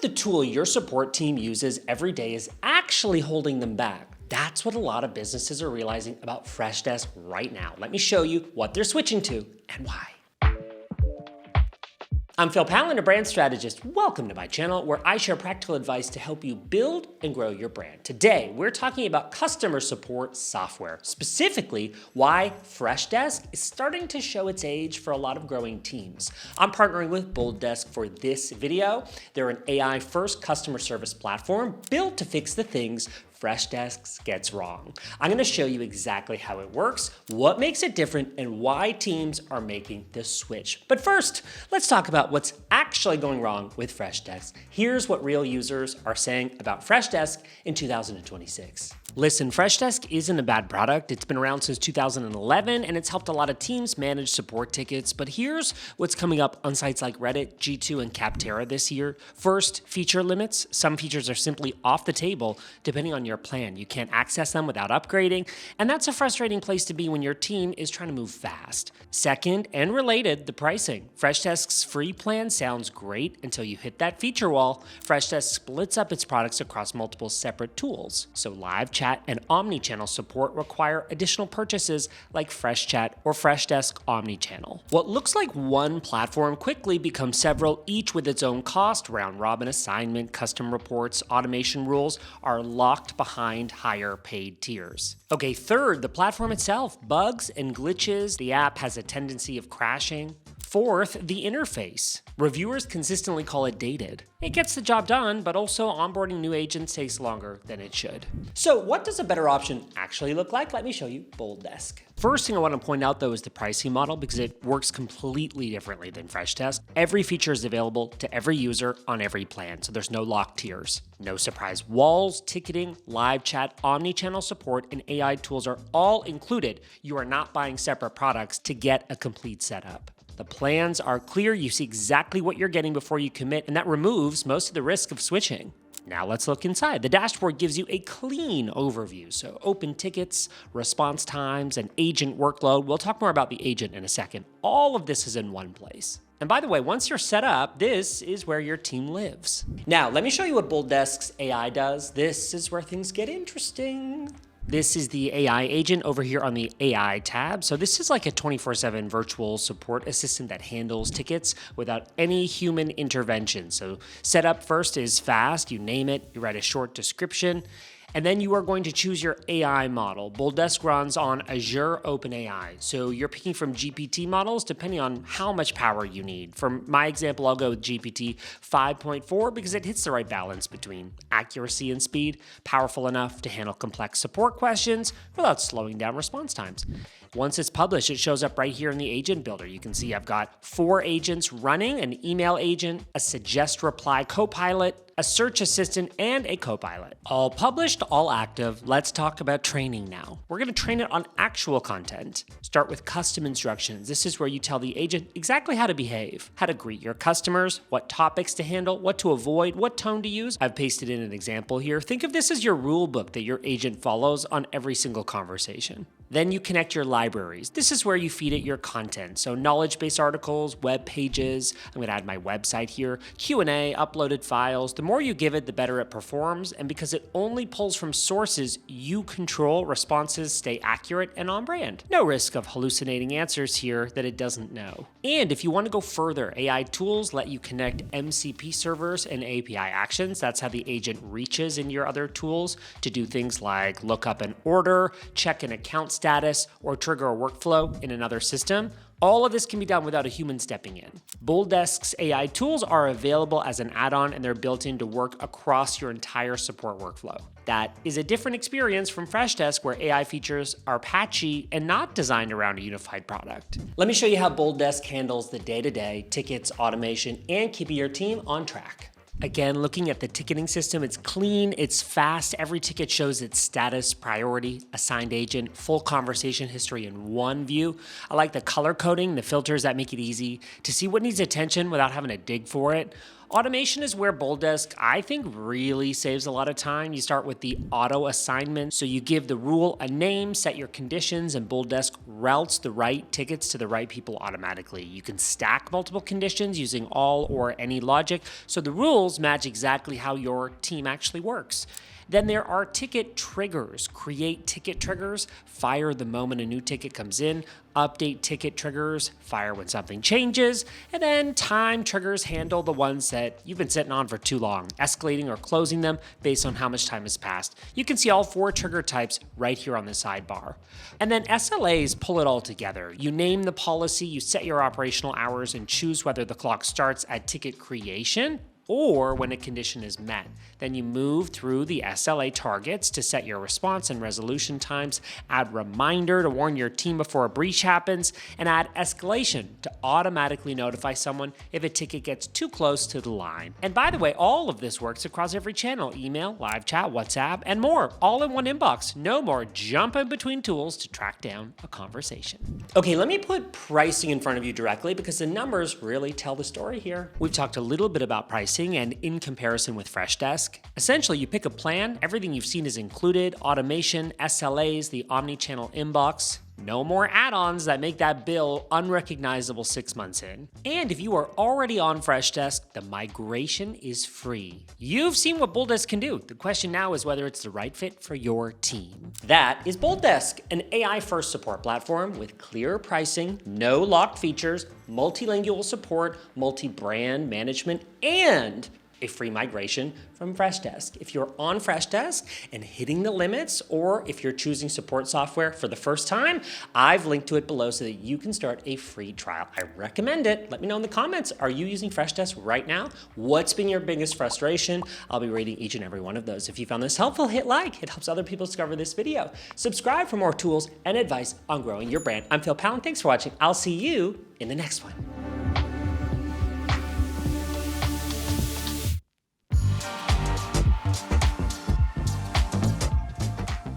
the tool your support team uses every day is actually holding them back? That's what a lot of businesses are realizing about Freshdesk right now. Let me show you what they're switching to and why. I'm Pallen, a brand strategist. Welcome to my channel where I share practical advice to help you build and grow your brand. Today, we're talking about customer support software, specifically why Freshdesk is starting to show its age for a lot of growing teams. I'm partnering with BoldDesk for this video. They're an AI-first customer service platform built to fix the things Freshdesk gets wrong. I'm going to show you exactly how it works, what makes it different, and why teams are making this switch. But first, let's talk about what's actually going wrong with Freshdesk. Here's what real users are saying about Freshdesk in 2026. Listen, Freshdesk isn't a bad product. It's been around since 2011, and it's helped a lot of teams manage support tickets. But here's what's coming up on sites like Reddit, G2, and Capterra this year. First, feature limits. Some features are simply off the table depending on your plan. You can't access them without upgrading, and that's a frustrating place to be when your team is trying to move fast. Second, and related, the pricing. Freshdesk's free plan sounds great until you hit that feature wall. Freshdesk splits up its products across multiple separate tools. So live chat and omnichannel support require additional purchases like FreshChat or Freshdesk Omnichannel. What looks like one platform quickly becomes several, each with its own cost. Round-robin assignment, custom reports, automation rules are locked behind higher paid tiers. Okay, third, the platform itself. Bugs and glitches. The app has a tendency of crashing. Fourth, the interface. Reviewers consistently call it dated. It gets the job done, but also onboarding new agents takes longer than it should. So what does a better option actually look like? Let me show you BoldDesk. First thing I want to point out though is the pricing model because it works completely differently than Freshdesk. Every feature is available to every user on every plan, so there's no locked tiers. No surprise walls, ticketing, live chat, omnichannel support, and AI tools are all included. You are not buying separate products to get a complete setup. The plans are clear, you see exactly what you're getting before you commit, and that removes most of the risk of switching. Now let's look inside. The dashboard gives you a clean overview, so open tickets, response times, and agent workload. We'll talk more about the agent in a second. All of this is in one place. And by the way, once you're set up, this is where your team lives. Now, let me show you what BoldDesk's AI does. This is where things get interesting. This is the AI agent over here on the AI tab. So this is like a 24/7 virtual support assistant that handles tickets without any human intervention. So setup first is fast. You name it, you write a short description, and then you are going to choose your AI model. BoldDesk runs on Azure OpenAI. So you're picking from GPT models depending on how much power you need. For my example, I'll go with GPT 5.4 because it hits the right balance between accuracy and speed, powerful enough to handle complex support questions without slowing down response times. Once it's published, it shows up right here in the agent builder. You can see I've got 4 agents running, an email agent, a suggest reply Copilot, a search assistant, and a Copilot. All published, all active. Let's talk about training now. We're gonna train it on actual content. Start with custom instructions. This is where you tell the agent exactly how to behave, how to greet your customers, what topics to handle, what to avoid, what tone to use. I've pasted in an example here. Think of this as your rule book that your agent follows on every single conversation. Then you connect your libraries. This is where you feed it your content. So knowledge-based articles, web pages, I'm gonna add my website here, Q&A, uploaded files. The more you give it, the better it performs. And because it only pulls from sources you control, responses stay accurate and on brand. No risk of hallucinating answers here that it doesn't know. And if you wanna go further, AI tools let you connect MCP servers and API actions. That's how the agent reaches in your other tools to do things like look up an order, check an account status, or trigger a workflow in another system. All of this can be done without a human stepping in. BoldDesk's AI tools are available as an add-on and they're built in to work across your entire support workflow. That is a different experience from Freshdesk where AI features are patchy and not designed around a unified product. Let me show you how BoldDesk handles the day-to-day tickets, automation, and keeping your team on track. Again, looking at the ticketing system, it's clean, it's fast. Every ticket shows its status, priority, assigned agent, full conversation history in one view. I like the color coding, the filters that make it easy to see what needs attention without having to dig for it. Automation is where BoldDesk, I think, really saves a lot of time. You start with the auto assignment. So you give the rule a name, set your conditions, and BoldDesk routes the right tickets to the right people automatically. You can stack multiple conditions using all or any logic, so the rules match exactly how your team actually works. Then there are ticket triggers. Create ticket triggers, fire the moment a new ticket comes in, update ticket triggers, fire when something changes, and then time triggers handle the ones that you've been sitting on for too long, escalating or closing them based on how much time has passed. You can see all 4 trigger types right here on the sidebar. And then SLAs pull it all together. You name the policy, you set your operational hours, and choose whether the clock starts at ticket creation or when a condition is met. Then you move through the SLA targets to set your response and resolution times, add reminder to warn your team before a breach happens, and add escalation to automatically notify someone if a ticket gets too close to the line. And by the way, all of this works across every channel: email, live chat, WhatsApp, and more, all in one inbox. No more jumping between tools to track down a conversation. Okay, let me put pricing in front of you directly because the numbers really tell the story here. We've talked a little bit about pricing and in comparison with Freshdesk. Essentially, you pick a plan, everything you've seen is included: automation, SLAs, the omnichannel inbox. No more add-ons that make that bill unrecognizable 6 months in. And if you are already on Freshdesk, the migration is free. You've seen what BoldDesk can do. The question now is whether it's the right fit for your team. That is BoldDesk, an AI-first support platform with clear pricing, no locked features, multilingual support, multi-brand management, and a free migration from Freshdesk. If you're on Freshdesk and hitting the limits, or if you're choosing support software for the first time, I've linked to it below so that you can start a free trial. I recommend it. Let me know in the comments. Are you using Freshdesk right now? What's been your biggest frustration? I'll be rating each and every one of those. If you found this helpful, hit like. It helps other people discover this video. Subscribe for more tools and advice on growing your brand. I'm Pallen. Thanks for watching. I'll see you in the next one.